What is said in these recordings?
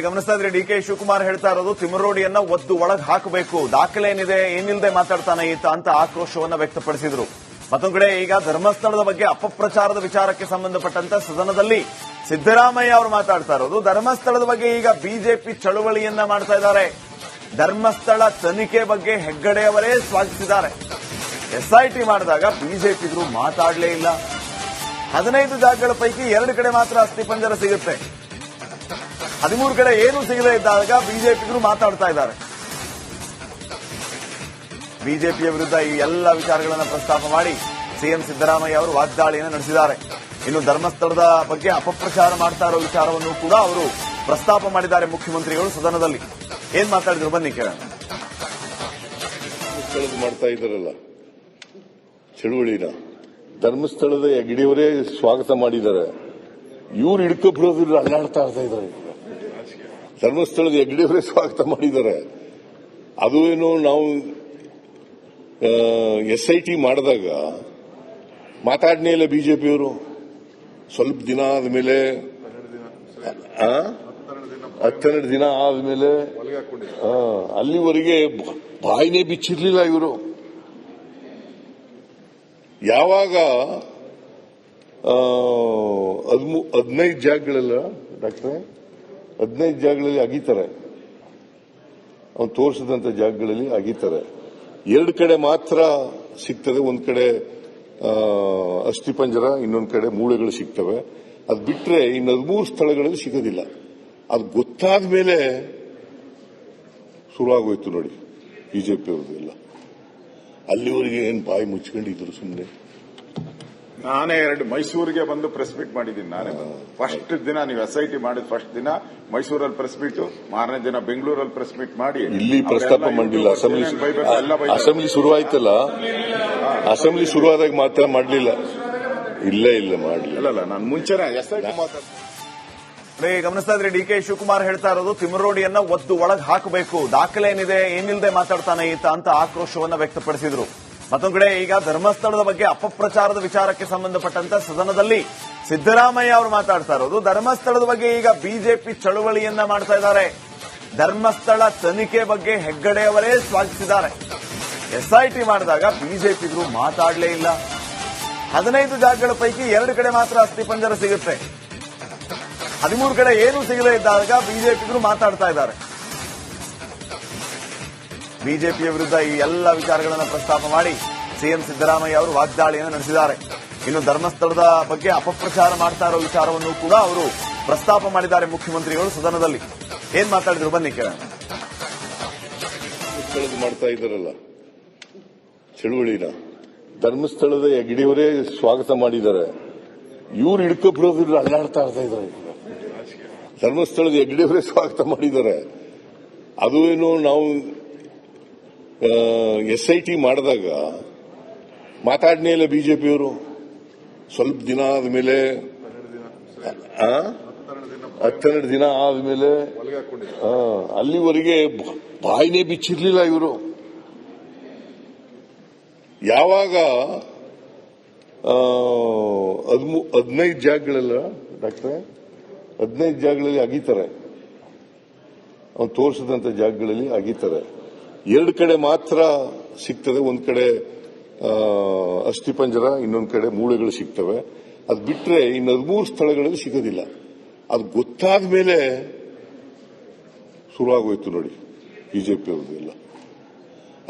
ಗಮನಿಸ್ತಾ ಇದ್ರಿ D K Shivakumar ಹೇಳ್ತಾ ಇರೋದು ತಿಮರೋಡಿಯನ್ನ ಒದ್ದು ಒಳಗ್ ಹಾಕಬೇಕು, ದಾಖಲೆ ಏನಿದೆ ಏನಿಲ್ಲದೆ ಮಾತಾಡ್ತಾನೆ ಈತ ಅಂತ ಆಕ್ರೋಶವನ್ನ ವ್ಯಕ್ತಪಡಿಸಿದ್ರು. ಮತ್ತೊಂದು ಕಡೆ ಈಗ ಧರ್ಮಸ್ಥಳದ ಬಗ್ಗೆ ಅಪಪ್ರಚಾರದ ವಿಚಾರಕ್ಕೆ ಸಂಬಂಧಪಟ್ಟಂತ ಸದನದಲ್ಲಿ ಸಿದ್ದರಾಮಯ್ಯ ಅವರು ಮಾತಾಡ್ತಾ ಇರೋದು ಧರ್ಮಸ್ಥಳದ ಬಗ್ಗೆ ಈಗ ಬಿಜೆಪಿ ಚಳುವಳಿಯನ್ನ ಮಾಡ್ತಾ ಇದ್ದಾರೆ. ಧರ್ಮಸ್ಥಳ ತನಿಖೆ ಬಗ್ಗೆ ಹೆಗ್ಗಡೆ ಅವರೇ ಸ್ವಾಗತಿಸಿದ್ದಾರೆ. ಎಸ್ಐಟಿ ಮಾಡಿದಾಗ ಬಿಜೆಪಿಗರು ಮಾತಾಡಲೇ ಇಲ್ಲ. 15 ಜಾಗಗಳ ಪೈಕಿ 2 ಕಡೆ ಮಾತ್ರ ಅಸ್ಥಿಪಂಜರ ಸಿಗುತ್ತೆ. 13 ಕಡೆ ಏನೂ ಸಿಗದೇ ಇದ್ದಾಗ ಬಿಜೆಪಿಗರು ಮಾತಾಡ್ತಾ ಇದ್ದಾರೆ. ಬಿಜೆಪಿಯ ವಿರುದ್ಧ ಈ ಎಲ್ಲ ವಿಚಾರಗಳನ್ನು ಪ್ರಸ್ತಾಪ ಮಾಡಿ ಸಿಎಂ ಸಿದ್ದರಾಮಯ್ಯ ಅವರು ವಾಗ್ದಾಳಿಯನ್ನು ನಡೆಸಿದ್ದಾರೆ. ಇನ್ನು ಧರ್ಮಸ್ಥಳದ ಬಗ್ಗೆ ಅಪಪ್ರಚಾರ ಮಾಡ್ತಾ ಇರೋ ವಿಚಾರವನ್ನು ಕೂಡ ಅವರು ಪ್ರಸ್ತಾಪ ಮಾಡಿದ್ದಾರೆ ಮುಖ್ಯಮಂತ್ರಿಗಳು ಸದನದಲ್ಲಿ. ಏನ್ ಮಾತಾಡಿದ್ರು ಬನ್ನಿ ಕೇಳೋಣ. ಮಾಡ್ತಾ ಇದ್ದಾರಲ್ಲ ಚಳುವಳಿನ ಧರ್ಮಸ್ಥಳದ ಹೆಗ್ಗಡೆಯವರೇ ಸ್ವಾಗತ ಮಾಡಿದ್ದಾರೆ. ಇವ್ರು ಹಿಡ್ಕೊಬಿಡೋದಿಲ್ಲ, ಅಲ್ಲಾಡ್ತಾ ಇದ್ದಾರೆ. ಧರ್ಮಸ್ಥಳದ ಹೆಗ್ಗಡೆಯವರೇ ಸ್ವಾಗತ ಮಾಡಿದ್ದಾರೆ. ಅದು ಏನು ನಾವು ಎಸ್ಐಟಿ ಮಾಡಿದಾಗ ಮಾತಾಡನೇ ಇಲ್ಲ ಬಿಜೆಪಿಯವರು. ಸ್ವಲ್ಪ ದಿನ ಆದ್ಮೇಲೆ 12 ದಿನ ಆದ್ಮೇಲೆ ಅಲ್ಲಿವರೆಗೆ ಬಾಯಿನೇ ಬಿಚ್ಚಿರ್ಲಿಲ್ಲ ಇವರು. ಯಾವಾಗ 15 ಜಾಗಗಳೆಲ್ಲ ಡಾಕ್ಟ್ರೆ 15 ಜಾಗಗಳಲ್ಲಿ ಅಗಿತಾರೆ, ಅವ್ನು ತೋರಿಸಿದಂತ ಜಾಗಗಳಲ್ಲಿ ಅಗಿತಾರೆ. 2 ಕಡೆ ಮಾತ್ರ ಸಿಗ್ತದೆ. ಒಂದ್ ಕಡೆ ಅಸ್ಥಿಪಂಜರ, ಇನ್ನೊಂದ್ ಕಡೆ ಮೂಳೆಗಳು ಸಿಗ್ತವೆ. ಅದು ಬಿಟ್ರೆ ಇನ್ನು 13 ಸ್ಥಳಗಳಲ್ಲಿ ಸಿಗೋದಿಲ್ಲ. ಅದು ಗೊತ್ತಾದ ಮೇಲೆ ಶುರುವಾಗೋಯ್ತು ನೋಡಿ ಬಿಜೆಪಿ ಅವ್ರದ್ದೆಲ್ಲ. ಅಲ್ಲಿವರೆಗೆ ಏನ್ ಬಾಯಿ ಮುಚ್ಕೊಂಡಿದ್ರು ಸುಮ್ಮನೆ. ನಾನೇ ಮೈಸೂರಿಗೆ ಬಂದು ಪ್ರೆಸ್ ಮೀಟ್ ಮಾಡಿದ್ದೀನಿ. ನಾನೇ ಫಸ್ಟ್ ದಿನ ನೀವು ಎಸ್ಐಟಿ ಮಾಡಿದ ಫಸ್ಟ್ ದಿನ ಮೈಸೂರಲ್ಲಿ ಪ್ರೆಸ್ ಮೀಟ್, ಮಾರನೇ ದಿನ ಬೆಂಗಳೂರಲ್ಲಿ ಪ್ರೆಸ್ ಮೀಟ್ ಮಾಡಿ ಇಲ್ಲಿ ಪ್ರಸ್ತಾಪ ಮಾಡಿಲ್ಲ. ಅಸೆಂಬ್ಲಿ ಶುರುವಾಯ್ತಲ್ಲ, ಅಸೆಂಬ್ಲಿ ಶುರುವಾದಾಗ ಮಾತ್ರ ಮಾಡಲಿಲ್ಲ. ಇಲ್ಲ ಮಾಡಲಿಲ್ಲ. ನಾನು ಮುಂಚೆನೆ ಎಸ್ಐಟಿ ಮಾತಾಡ್ತೀನಿ. ಗಮನಿಸ್ತಾ ಇದ್ರಿ ಡಿ ಕೆ ಶಿವಕುಮಾರ್ ಹೇಳ್ತಾ ಇರೋದು ತಿಮರೋಡಿಯನ್ನ ಒದ್ದು ಒಳಗ್ ಹಾಕಬೇಕು, ದಾಖಲೆ ಏನಿದೆ ಏನಿಲ್ಲದೆ ಮಾತಾಡ್ತಾನೆ ಈತ ಅಂತ ಆಕ್ರೋಶವನ್ನ ವ್ಯಕ್ತಪಡಿಸಿದ್ರು. ಮತ್ತೊಂದು ಕಡೆ ಈಗ ಧರ್ಮಸ್ಥಳದ ಬಗ್ಗೆ ಅಪಪ್ರಚಾರದ ವಿಚಾರಕ್ಕೆ ಸಂಬಂಧಪಟ್ಟಂತ ಸದನದಲ್ಲಿ ಸಿದ್ದರಾಮಯ್ಯ ಅವರು ಮಾತಾಡ್ತಾ ಇರೋದು ಧರ್ಮಸ್ಥಳದ ಬಗ್ಗೆ ಈಗ ಬಿಜೆಪಿ ಚಳುವಳಿಯನ್ನ ಮಾಡ್ತಾ ಇದ್ದಾರೆ. ಧರ್ಮಸ್ಥಳ ತನಿಖೆ ಬಗ್ಗೆ ಹೆಗ್ಗಡೆ ಅವರೇ ಸ್ವಾಗತಿಸಿದ್ದಾರೆ. ಎಸ್ಐಟಿ ಮಾಡಿದಾಗ ಬಿಜೆಪಿಗರು ಮಾತಾಡಲೇ ಇಲ್ಲ. 15 ಜಾಗಗಳ ಪೈಕಿ 2 ಕಡೆ ಮಾತ್ರ ಅಸ್ಥಿಪಂಜರ ಸಿಗುತ್ತೆ. 13 ಕಡೆ ಏನೂ ಸಿಗದೇ ಇದ್ದಾಗ ಬಿಜೆಪಿಗರು ಮಾತಾಡ್ತಾ ಇದ್ದಾರೆ. ಬಿಜೆಪಿಯ ವಿರುದ್ಧ ಈ ಎಲ್ಲ ವಿಚಾರಗಳನ್ನು ಪ್ರಸ್ತಾಪ ಮಾಡಿ ಸಿಎಂ ಸಿದ್ದರಾಮಯ್ಯ ಅವರು ವಾಗ್ದಾಳಿಯನ್ನು ನಡೆಸಿದ್ದಾರೆ. ಇನ್ನು ಧರ್ಮಸ್ಥಳದ ಬಗ್ಗೆ ಅಪಪ್ರಚಾರ ಮಾಡ್ತಾ ಇರೋ ವಿಚಾರವನ್ನು ಕೂಡ ಅವರು ಪ್ರಸ್ತಾಪ ಮಾಡಿದ್ದಾರೆ ಮುಖ್ಯಮಂತ್ರಿಗಳು ಸದನದಲ್ಲಿ. ಏನ್ ಮಾತಾಡಿದ್ರು ಬನ್ನಿ ಕೇಳೋಣ. ಮಾಡ್ತಾ ಇದ್ದಾರಲ್ಲ ಚಳುವಳಿನ ಧರ್ಮಸ್ಥಳದ ಹೆಗ್ಗಡೆಯವರೇ ಸ್ವಾಗತ ಮಾಡಿದ್ದಾರೆ. ಇವ್ರು ಹಿಡ್ಕೊಬಿಡೋದಿಲ್ಲ, ಅಲ್ಲಾಡ್ತಾ ಇದ್ದಾರೆ. ಧರ್ಮಸ್ಥಳದ ಹೆಗ್ಗಡೆಯವರೇ ಸ್ವಾಗತ ಮಾಡಿದ್ದಾರೆ. ಅದು ಏನು ನಾವು ಎಸ್ಐಟಿ ಮಾಡಿದಾಗ ಮಾತಾಡನೇ ಇಲ್ಲ ಬಿಜೆಪಿಯವರು. ಸ್ವಲ್ಪ ದಿನ ಆದ್ಮೇಲೆ 12 ದಿನ ಆದ್ಮೇಲೆ ಅಲ್ಲಿವರೆಗೆ ಬಾಯಿನೇ ಬಿಚ್ಚಿರ್ಲಿಲ್ಲ ಇವರು. ಯಾವಾಗ 15 ಜಾಗಗಳೆಲ್ಲ ಡಾಕ್ಟ್ರೆ 15 ಜಾಗಗಳಲ್ಲಿ ಅಗಿತಾರೆ, ಅವ್ನು ತೋರಿಸಿದಂತ ಜಾಗಗಳಲ್ಲಿ ಅಗಿತಾರೆ. 2 ಕಡೆ ಮಾತ್ರ ಸಿಗ್ತದೆ. ಒಂದ್ ಕಡೆ ಅಸ್ಥಿಪಂಜರ, ಇನ್ನೊಂದ್ ಕಡೆ ಮೂಳೆಗಳು ಸಿಗ್ತವೆ. ಅದು ಬಿಟ್ರೆ ಇನ್ನು 13 ಸ್ಥಳಗಳಲ್ಲಿ ಸಿಗೋದಿಲ್ಲ. ಅದು ಗೊತ್ತಾದ ಮೇಲೆ ಶುರುವಾಗೋಯ್ತು ನೋಡಿ ಬಿಜೆಪಿ ಅವ್ರದ್ದೆಲ್ಲ.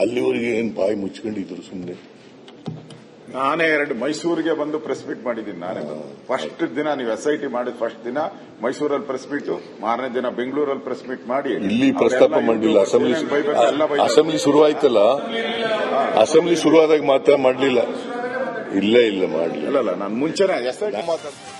ಅಲ್ಲಿವರೆಗೆ ಏನ್ ಬಾಯಿ ಮುಚ್ಕೊಂಡಿದ್ರು ಸುಮ್ಮನೆ. ನಾನೇ ಮೈಸೂರಿಗೆ ಬಂದು ಪ್ರೆಸ್ ಮೀಟ್ ಮಾಡಿದ್ದೀನಿ. ನಾನೇ ಫಸ್ಟ್ ದಿನ ನೀವು ಎಸ್ಐಟಿ ಮಾಡಿದ ಫಸ್ಟ್ ದಿನ ಮೈಸೂರಲ್ಲಿ ಪ್ರೆಸ್ ಮೀಟ್, ಮಾರನೇ ದಿನ ಬೆಂಗಳೂರಲ್ಲಿ ಪ್ರೆಸ್ ಮೀಟ್ ಮಾಡಿ ಇಲ್ಲಿ ಪ್ರಸ್ತಾಪ ಮಾಡಿಲ್ಲ. ಅಸೆಂಬ್ಲಿ ಶುರುವಾಯ್ತಲ್ಲ, ಅಸೆಂಬ್ಲಿ ಶುರುವಾದಾಗ ಮಾತ್ರ ಮಾಡಲಿಲ್ಲ. ಇಲ್ಲ ಮಾಡಲಿಲ್ಲ. ನಾನು ಮುಂಚೆನೆ ಎಸ್ಐಟಿ ಮಾತಾಡ್ತೀನಿ.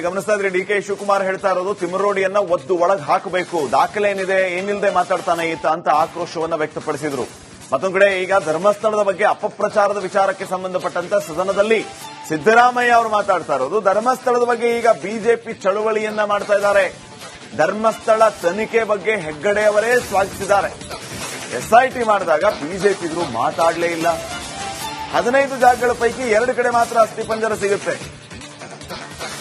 ಗಮನಿಸ್ತಾ ಇದ್ರಿ ಡಿ ಕೆ ಶಿವಕುಮಾರ್ ಹೇಳ್ತಾ ಇರೋದು ತಿಮರೋಡಿಯನ್ನ ಒದ್ದು ಒಳಗ್ ಹಾಕಬೇಕು, ದಾಖಲೆ ಏನಿದೆ ಏನಿಲ್ಲದೆ ಮಾತಾಡ್ತಾನೆ ಈತ ಅಂತ ಆಕ್ರೋಶವನ್ನ ವ್ಯಕ್ತಪಡಿಸಿದ್ರು. ಮತ್ತೊಂದು ಕಡೆ ಈಗ ಧರ್ಮಸ್ಥಳದ ಬಗ್ಗೆ ಅಪಪ್ರಚಾರದ ವಿಚಾರಕ್ಕೆ ಸಂಬಂಧಪಟ್ಟಂತ ಸದನದಲ್ಲಿ ಸಿದ್ದರಾಮಯ್ಯ ಅವರು ಮಾತಾಡ್ತಾ ಇರೋದು ಧರ್ಮಸ್ಥಳದ ಬಗ್ಗೆ ಈಗ ಬಿಜೆಪಿ ಚಳುವಳಿಯನ್ನ ಮಾಡ್ತಾ ಇದ್ದಾರೆ. ಧರ್ಮಸ್ಥಳ ತನಿಖೆ ಬಗ್ಗೆ ಹೆಗ್ಗಡೆ ಅವರೇ ಸ್ವಾಗತಿಸಿದ್ದಾರೆ. ಎಸ್ಐಟಿ ಮಾಡಿದಾಗ ಬಿಜೆಪಿಗರು ಮಾತಾಡಲೇ ಇಲ್ಲ. 15 ಜಾಗಗಳ ಪೈಕಿ 2 ಕಡೆ ಮಾತ್ರ ಅಸ್ಥಿಪಂಜರ ಸಿಗುತ್ತೆ.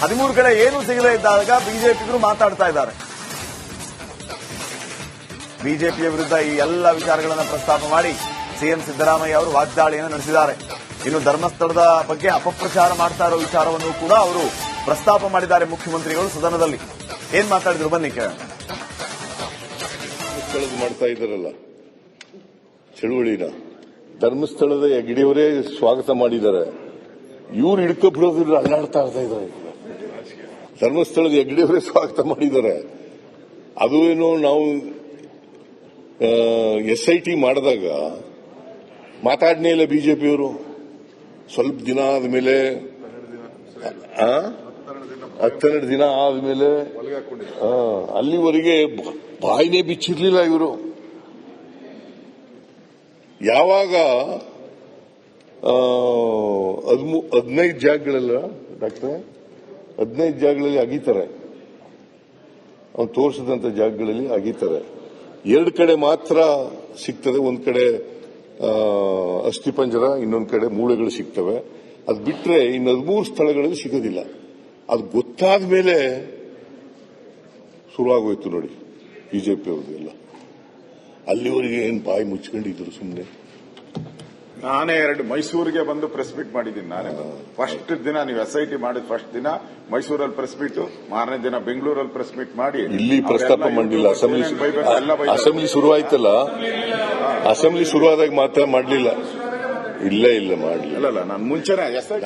13 ಕಡೆ ಏನೂ ಸಿಗದೇ ಇದ್ದಾಗ ಬಿಜೆಪಿಗರು ಮಾತಾಡ್ತಾ ಇದ್ದಾರೆ. ಬಿಜೆಪಿಯ ವಿರುದ್ಧ ಈ ಎಲ್ಲ ವಿಚಾರಗಳನ್ನು ಪ್ರಸ್ತಾಪ ಮಾಡಿ ಸಿಎಂ ಸಿದ್ದರಾಮಯ್ಯ ಅವರು ವಾಗ್ದಾಳಿಯನ್ನು ನಡೆಸಿದ್ದಾರೆ. ಇನ್ನು ಧರ್ಮಸ್ಥಳದ ಬಗ್ಗೆ ಅಪಪ್ರಚಾರ ಮಾಡ್ತಾ ಇರೋ ವಿಚಾರವನ್ನು ಕೂಡ ಅವರು ಪ್ರಸ್ತಾಪ ಮಾಡಿದ್ದಾರೆ ಮುಖ್ಯಮಂತ್ರಿಗಳು ಸದನದಲ್ಲಿ. ಏನ್ ಮಾತಾಡಿದ್ರು ಬನ್ನಿ ಕೇಳೋಣ. ಮಾಡ್ತಾ ಇದ್ದಾರಲ್ಲ ಚಳುವಳಿನ, ಧರ್ಮಸ್ಥಳದ ಹೆಗ್ಡೆಯವರೇ ಸ್ವಾಗತ ಮಾಡಿದ್ದಾರೆ. ಇವ್ರು ಹಿಡ್ಕೊಬಿಡೋದ್ರಿಂದ ಅಲ್ಲಾಡ್ತಾ ಇದ್ದಾರೆ. ಧರ್ಮಸ್ಥಳದ ಹೆಗ್ಡೆಯವರೇ ಸ್ವಾಗತ ಮಾಡಿದ್ದಾರೆ. ಅದು ಏನೋ ನಾವು SIT ಮಾಡಿದಾಗ ಮಾತಾಡ್ನೇ ಇಲ್ಲ ಬಿಜೆಪಿಯವರು. ಸ್ವಲ್ಪ ದಿನ ಆದ್ಮೇಲೆ 12 ದಿನ ಆದ್ಮೇಲೆ ಅಲ್ಲಿವರೆಗೆ ಬಾಯಿನೇ ಬಿಚ್ಚಿರ್ಲಿಲ್ಲ ಇವರು. ಯಾವಾಗ 15 ಜಾಗಗಳೆಲ್ಲ ಡಾಕ್ಟರ್ 15 ಜಾಗಗಳಲ್ಲಿ ಅಗೀತಾರೆ, ಅವ್ನು ತೋರಿಸಿದಂತ ಜಾಗಗಳಲ್ಲಿ ಅಗೀತಾರೆ. 2 ಕಡೆ ಮಾತ್ರ ಸಿಗ್ತದೆ. ಒಂದ್ ಕಡೆ ಅಸ್ಥಿಪಂಜರ, ಇನ್ನೊಂದ್ ಕಡೆ ಮೂಳೆಗಳು ಸಿಗ್ತವೆ. ಅದು ಬಿಟ್ರೆ ಇನ್ನು 13 ಸ್ಥಳಗಳಲ್ಲಿ ಸಿಗೋದಿಲ್ಲ. ಅದು ಗೊತ್ತಾದ ಮೇಲೆ ಶುರುವಾಗೋಯ್ತು ನೋಡಿ ಬಿಜೆಪಿ ಅವ್ರದ್ದೆಲ್ಲ. ಅಲ್ಲಿವರೆಗೆ ಏನ್ ಬಾಯಿ ಮುಚ್ಕೊಂಡಿದ್ರು ಸುಮ್ಮನೆ. ನಾನೇ ಮೈಸೂರಿಗೆ ಬಂದು ಪ್ರೆಸ್ ಮೀಟ್ ಮಾಡಿದ್ದೀನಿ. ನಾನೇ ಫಸ್ಟ್ ದಿನ ನೀವು SIT ಮಾಡಿದ ಫಸ್ಟ್ ದಿನ ಮೈಸೂರಲ್ಲಿ ಪ್ರೆಸ್ ಮೀಟ್, ಮಾರನೇ ದಿನ ಬೆಂಗಳೂರಲ್ಲಿ ಪ್ರೆಸ್ ಮೀಟ್ ಮಾಡಿ ಇಲ್ಲಿ ಪ್ರಸ್ತಾಪ ಮಾಡಿಲ್ಲ. ಅಸೆಂಬ್ಲಿ ಶುರುವಾಯ್ತಲ್ಲ, ಅಸೆಂಬ್ಲಿ ಶುರುವಾದಾಗ ಮಾತ್ರ ಮಾಡಲಿಲ್ಲ. ಇಲ್ಲ ಮಾಡಲಿಲ್ಲ. ನಾನು ಮುಂಚೆನೆ SIT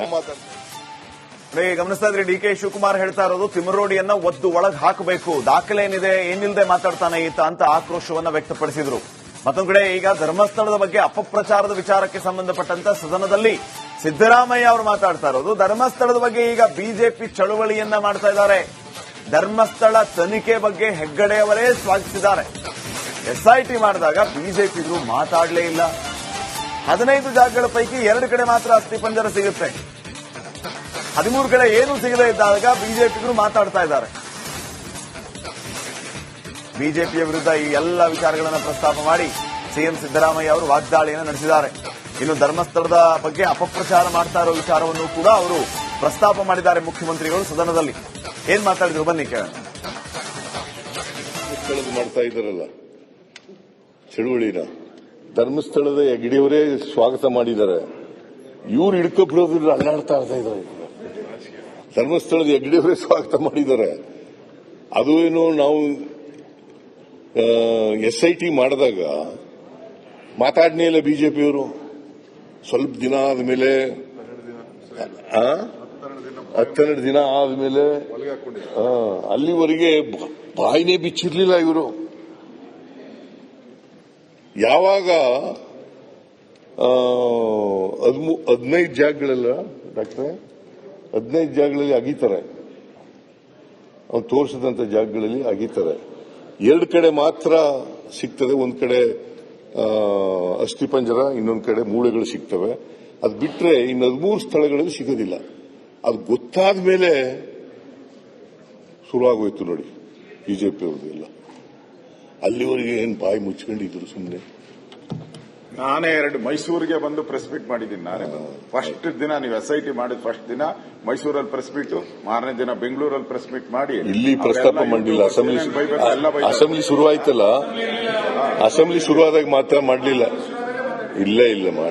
ಗಮನಿಸ್ತಾ ಇದ್ರಿ, DK ಶಿವಕುಮಾರ್ ಹೇಳ್ತಾ ಇರೋದು ತಿಮ್ಮರೋಡಿಯನ್ನ ಒದ್ದು ಒಳಗೆ ಹಾಕಬೇಕು, ದಾಖಲೆ ಏನಿದೆ ಏನಿಲ್ಲದೆ ಮಾತಾಡ್ತಾನೆ ಈತ ಅಂತ ಆಕ್ರೋಶವನ್ನ ವ್ಯಕ್ತಪಡಿಸಿದ್ರು. ಮತ್ತೊಂದು ಕಡೆ ಈಗ ಧರ್ಮಸ್ಥಳದ ಬಗ್ಗೆ ಅಪಪ್ರಚಾರದ ವಿಚಾರಕ್ಕೆ ಸಂಬಂಧಪಟ್ಟಂತ ಸದನದಲ್ಲಿ ಸಿದ್ದರಾಮಯ್ಯ ಅವರು ಮಾತಾಡ್ತಾ ಇರೋದು. ಧರ್ಮಸ್ಥಳದ ಬಗ್ಗೆ ಈಗ ಬಿಜೆಪಿ ಚಳುವಳಿಯನ್ನ ಮಾಡ್ತಾ ಇದ್ದಾರೆ. ಧರ್ಮಸ್ಥಳ ತನಿಖೆ ಬಗ್ಗೆ ಹೆಗ್ಗಡೆ ಅವರೇ ಸ್ವಾಗತಿಸಿದ್ದಾರೆ. SIT ಮಾಡಿದಾಗ ಬಿಜೆಪಿಗರು ಮಾತಾಡಲೇ ಇಲ್ಲ. 15 ಜಾಗಗಳ ಪೈಕಿ 2 ಕಡೆ ಮಾತ್ರ ಅಸ್ಥಿಪಂಜರ ಸಿಗುತ್ತೆ. 13 ಕಡೆ ಏನೂ ಸಿಗದೇ ಇದ್ದಾಗ ಬಿಜೆಪಿಗರು ಮಾತಾಡ್ತಾ ಇದ್ದಾರೆ. ಬಿಜೆಪಿಯ ವಿರುದ್ಧ ಈ ಎಲ್ಲ ವಿಚಾರಗಳನ್ನು ಪ್ರಸ್ತಾಪ ಮಾಡಿ ಸಿಎಂ ಸಿದ್ದರಾಮಯ್ಯ ಅವರು ವಾಗ್ದಾಳಿಯನ್ನು ನಡೆಸಿದ್ದಾರೆ. ಇನ್ನು ಧರ್ಮಸ್ಥಳದ ಬಗ್ಗೆ ಅಪಪ್ರಚಾರ ಮಾಡ್ತಾ ಇರೋ ವಿಚಾರವನ್ನು ಕೂಡ ಅವರು ಪ್ರಸ್ತಾಪ ಮಾಡಿದ್ದಾರೆ ಮುಖ್ಯಮಂತ್ರಿಗಳು ಸದನದಲ್ಲಿ. ಏನ್ ಮಾತಾಡಿದ್ರು ಬನ್ನಿ ಕೇಳೋಣ. ಮಾಡ್ತಾ ಇದ್ದಾರಲ್ಲ ಚಳುವಳಿನ, ಧರ್ಮಸ್ಥಳದ ಹೆಗ್ಡೆಯವರೇ ಸ್ವಾಗತ ಮಾಡಿದ್ದಾರೆ. ಇವ್ರು ಹಿಡ್ಕೊಬಿಡೋದ್ರಿಂದ ಅಲ್ಲಾಡ್ತಾ ಇದ್ದಾರೆ. ಧರ್ಮಸ್ಥಳದ ಹೆಗ್ಡೆಯವರೇ ಸ್ವಾಗತ ಮಾಡಿದ್ದಾರೆ. ಅದು ಏನೋ ನಾವು SIT ಮಾಡಿದಾಗ ಮಾತಾಡ್ನೇ ಇಲ್ಲ ಬಿಜೆಪಿಯವರು. ಸ್ವಲ್ಪ ದಿನ ಆದ್ಮೇಲೆ 12 ದಿನ ಆದ್ಮೇಲೆ ಅಲ್ಲಿವರೆಗೆ ಬಾಯಿನೇ ಬಿಚ್ಚಿರ್ಲಿಲ್ಲ ಇವರು. ಯಾವಾಗ 15 ಜಾಗಗಳೆಲ್ಲ ಡಾಕ್ಟರ್ 15 ಜಾಗಗಳಲ್ಲಿ ಅಗೀತಾರೆ, ಅವ್ನು ತೋರಿಸಿದಂತ ಜಾಗಗಳಲ್ಲಿ ಅಗೀತಾರೆ. 2 ಕಡೆ ಮಾತ್ರ ಸಿಗ್ತದೆ. ಒಂದ್ ಕಡೆ ಅಸ್ಥಿಪಂಜರ, ಇನ್ನೊಂದ್ ಕಡೆ ಮೂಳೆಗಳು ಸಿಗ್ತವೆ. ಅದು ಬಿಟ್ರೆ ಇನ್ನು 13 ಸ್ಥಳಗಳಲ್ಲಿ ಸಿಗೋದಿಲ್ಲ. ಅದು ಗೊತ್ತಾದ ಮೇಲೆ ಶುರುವಾಗೋಯ್ತು ನೋಡಿ ಬಿಜೆಪಿ ಅವ್ರದ್ದೆಲ್ಲ. ಅಲ್ಲಿವರೆಗೆ ಏನ್ ಬಾಯಿ ಮುಚ್ಕೊಂಡಿದ್ರು ಸುಮ್ಮನೆ. ನಾನೇ ಮೈಸೂರಿಗೆ ಬಂದು ಪ್ರೆಸ್ ಮೀಟ್ ಮಾಡಿದ್ದೀನಿ. ನಾನೇ ಫಸ್ಟ್ ದಿನ ನೀವು SIT ಮಾಡಿದ ಫಸ್ಟ್ ದಿನ ಮೈಸೂರಲ್ಲಿ ಪ್ರೆಸ್ ಮೀಟ್, ಮಾರನೇ ದಿನ ಬೆಂಗಳೂರಲ್ಲಿ ಪ್ರೆಸ್ ಮೀಟ್ ಮಾಡಿ ಇಲ್ಲಿ ಪ್ರಸ್ತಾಪ ಮಾಡಿಲ್ಲ. ಅಸೆಂಬ್ಲಿ ಶುರುವಾಯ್ತಲ್ಲ, ಅಸೆಂಬ್ಲಿ ಶುರುವಾದಾಗ ಮಾತ್ರ ಮಾಡಲಿಲ್ಲ. ಇಲ್ಲ ಮಾಡಲಿಲ್ಲ.